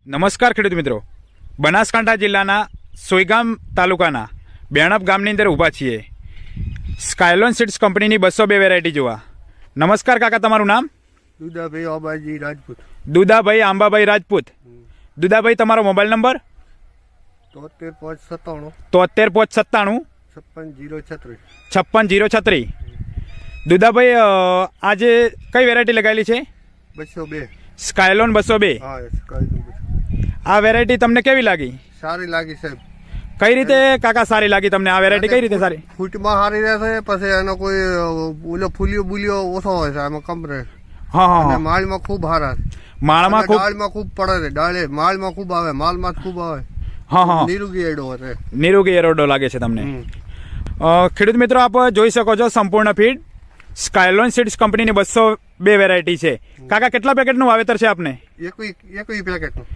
નમસ્કાર ખેડૂત મિત્રો, બનાસકાંઠા જિલ્લાના સોયગામ તાલુકાના બેણપ ગામની અંદર ઊભા છીએ. સ્કાયલોન સીડ્સ કંપનીની 202 વેરાયટી જોવા. નમસ્કાર કાકા, તમારું નામ? દુદાભાઈ આંબાજી રાજપૂત. દુદાભાઈ આંબાભાઈ રાજપૂત. દુદાભાઈ, તમારો મોબાઈલ નંબર? 73 597 56 56 દુદાભાઈ, આજે કઈ વેરાયટી લગાવેલી છે? 202. સ્કાયલોન 202. હા, સ્કાયલોન 202. આ વેરાયટી તમને કેવી લાગી? સારી લાગી સાહેબ. કઈ રીતે કાકા સારી લાગી તમને આ વેરાયટી? કઈ રીતે સારી? ફૂટમાં સારી રહેશે, પછી એનો કોઈ ઓલો ફૂલિયો બુલિયો ઓછો હોય છે આમાં કમ્પ્લેટ. હા હા અને હા. માળમાં ખૂબ સારા છે. માળમાં ખૂબ દાળમાં ખૂબ પડે છે. દાળે માળમાં ખૂબ આવે, માલમાં ખૂબ આવે. હા હા નિરોગી એડો છે. નિરોગી એરોડો લાગે છે તમને. ખેડૂત મિત્રો, આપ જોઈ શકો છો સંપૂર્ણ ફીડ સ્કાયલોન સીડ્સ કંપનીની 202 વેરાયટી છે. કાકા, કેટલા પેકેટનું વાવેતર છે આપને? એકવી પેકેટનું.